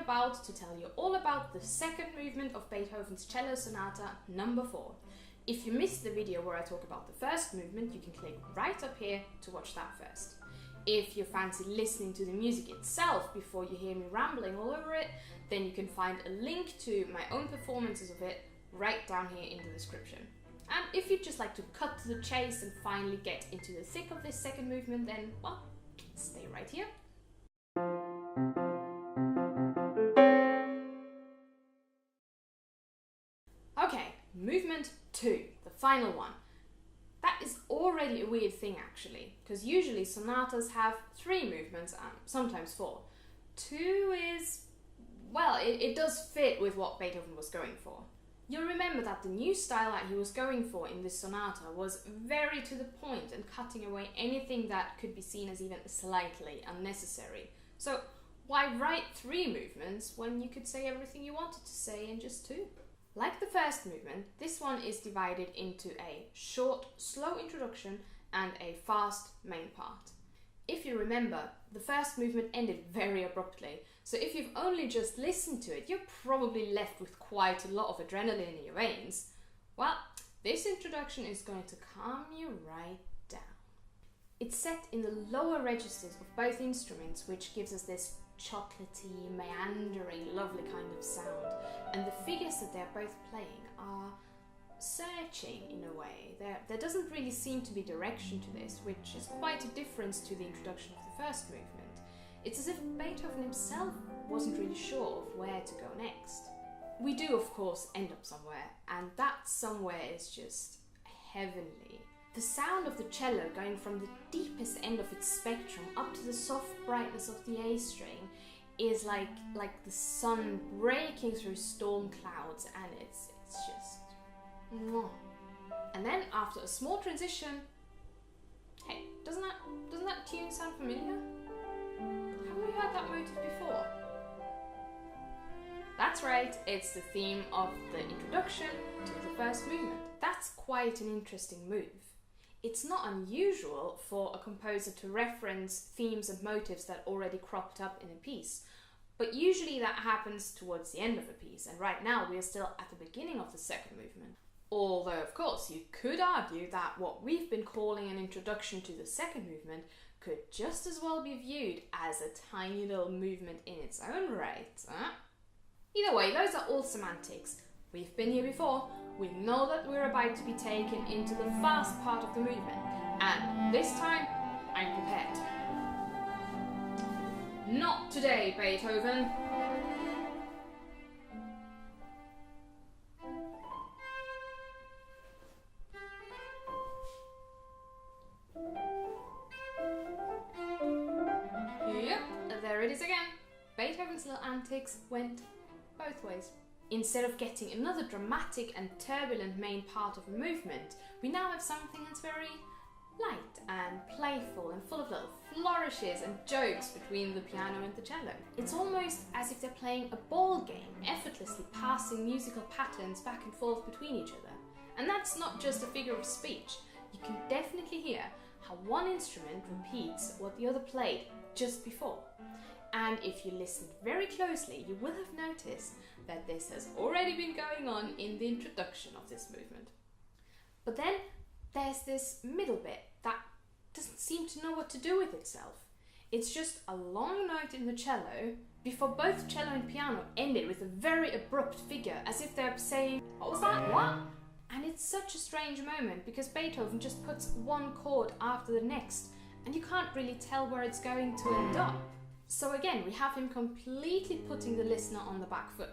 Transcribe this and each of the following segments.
about to tell you all about the second movement of Beethoven's Cello Sonata number 4. If you missed the video where I talk about the first movement, you can click right up here to watch that first. If you fancy listening to the music itself before you hear me rambling all over it, then you can find a link to my own performances of it right down here in the description. And if you'd just like to cut to the chase and finally get into the thick of this second movement, then, well, stay right here. Okay, movement 2, the final one. That is already a weird thing actually, because usually sonatas have 3 movements and sometimes 4. 2 is, well, it does fit with what Beethoven was going for. You'll remember that the new style that he was going for in this sonata was very to the point and cutting away anything that could be seen as even slightly unnecessary. So why write 3 movements when you could say everything you wanted to say in just 2? Like the first movement, this one is divided into a short, slow introduction and a fast main part. If you remember, the first movement ended very abruptly, so if you've only just listened to it, you're probably left with quite a lot of adrenaline in your veins. Well, this introduction is going to calm you right down. It's set in the lower registers of both instruments, which gives us this chocolatey, meandering, lovely kind of sound, and the figures that they're both playing are searching in a way. There doesn't really seem to be direction to this, which is quite a difference to the introduction of the first movement. It's as if Beethoven himself wasn't really sure of where to go next. We do, of course, end up somewhere, and that somewhere is just heavenly. The sound of the cello going from the deepest end of its spectrum up to the soft brightness of the A string is like the sun breaking through storm clouds, and it's just mwah. And then after a small transition, hey, doesn't that tune sound familiar? Have we heard that motif before? That's right, it's the theme of the introduction to the first movement. That's quite an interesting move. It's not unusual for a composer to reference themes and motifs that already cropped up in a piece, but usually that happens towards the end of a piece, and right now we are still at the beginning of the second movement. Although, of course, you could argue that what we've been calling an introduction to the second movement could just as well be viewed as a tiny little movement in its own right. Huh? Either way, those are all semantics. We've been here before. We know that we're about to be taken into the fast part of the movement, and this time, I'm prepared. Not today, Beethoven. Yep, there it is again. Beethoven's little antics went both ways. Instead of getting another dramatic and turbulent main part of a movement, we now have something that's very light and playful and full of little flourishes and jokes between the piano and the cello. It's almost as if they're playing a ball game, effortlessly passing musical patterns back and forth between each other. And that's not just a figure of speech. You can definitely hear how one instrument repeats what the other played just before. And if you listened very closely, you will have noticed that this has already been going on in the introduction of this movement. But then there's this middle bit that doesn't seem to know what to do with itself. It's just a long note in the cello before both cello and piano ended with a very abrupt figure, as if they're saying, "What was that? What?" And it's such a strange moment because Beethoven just puts one chord after the next, and you can't really tell where it's going to end up. So again, we have him completely putting the listener on the back foot.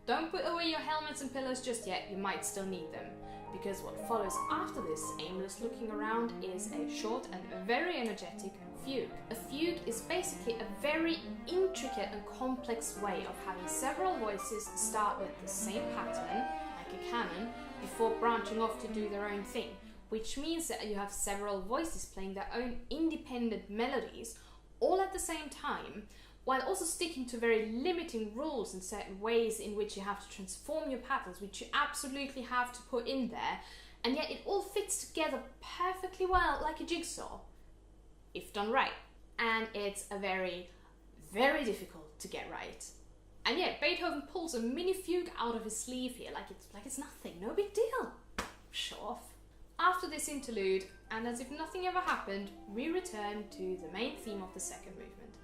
Don't put away your helmets and pillows just yet, you might still need them, because what follows after this aimless looking around is a short and very energetic fugue. A fugue is basically a very intricate and complex way of having several voices start with the same pattern, like a canon, before branching off to do their own thing, which means that you have several voices playing their own independent melodies all at the same time, while also sticking to very limiting rules and certain ways in which you have to transform your patterns, which you absolutely have to put in there, and yet it all fits together perfectly well like a jigsaw, if done right. And it's a very, very difficult to get right. And yet Beethoven pulls a mini fugue out of his sleeve here, like it's nothing, no big deal. Show off. After this interlude, and as if nothing ever happened, we return to the main theme of the second movement.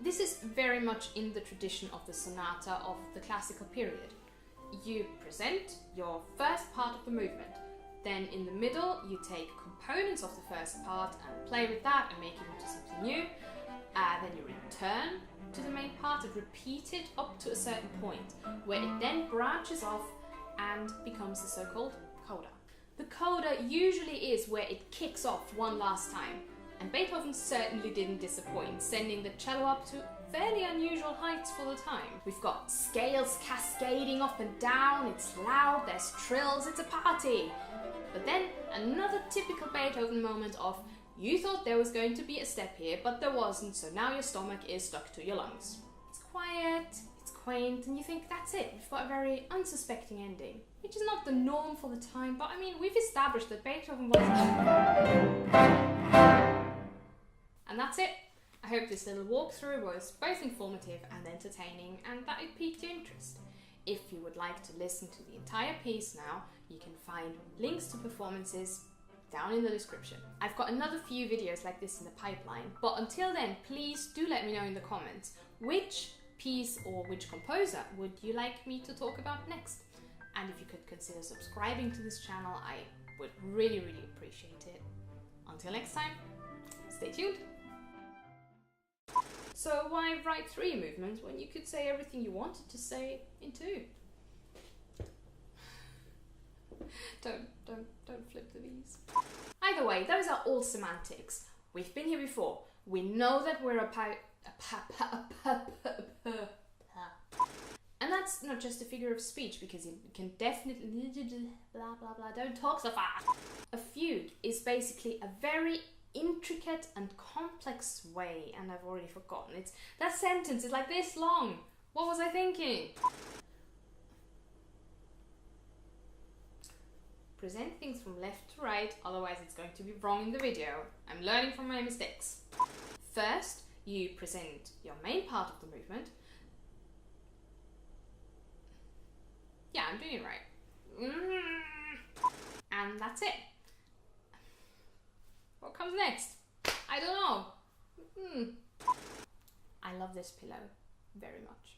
This is very much in the tradition of the sonata of the classical period. You present your first part of the movement, then in the middle you take components of the first part and play with that and make it into something new. Then you return to the main part and repeat it up to a certain point, where it then branches off and becomes the so-called coda. The coda usually is where it kicks off one last time, and Beethoven certainly didn't disappoint, sending the cello up to fairly unusual heights for the time. We've got scales cascading up and down, it's loud, there's trills, it's a party. But then another typical Beethoven moment of, you thought there was going to be a step here, but there wasn't, so now your stomach is stuck to your lungs. It's quiet, it's quaint, and you think that's it, we've got a very unsuspecting ending. Which is not the norm for the time, but I mean, we've established that Beethoven was... And that's it. I hope this little walkthrough was both informative and entertaining, and that it piqued your interest. If you would like to listen to the entire piece now, you can find links to performances down in the description. I've got another few videos like this in the pipeline, but until then, please do let me know in the comments which piece or which composer would you like me to talk about next. And if you could consider subscribing to this channel, I would really, really appreciate it. Until next time, stay tuned. So why write 3 movements when you could say everything you wanted to say in 2? Don't flip the V's. Either way, those are all semantics. We've been here before. We know that we're and that's not just a figure of speech, because it can definitely blah blah blah, don't talk so fast. A fugue is basically a very intricate and complex way, and I've already forgotten. That sentence is like this long. What was I thinking? Present things from left to right, otherwise it's going to be wrong in the video. I'm learning from my mistakes. First, you present your main part of the movement. Yeah, I'm doing it right. And that's it. What comes next? I don't know. I love this pillow very much.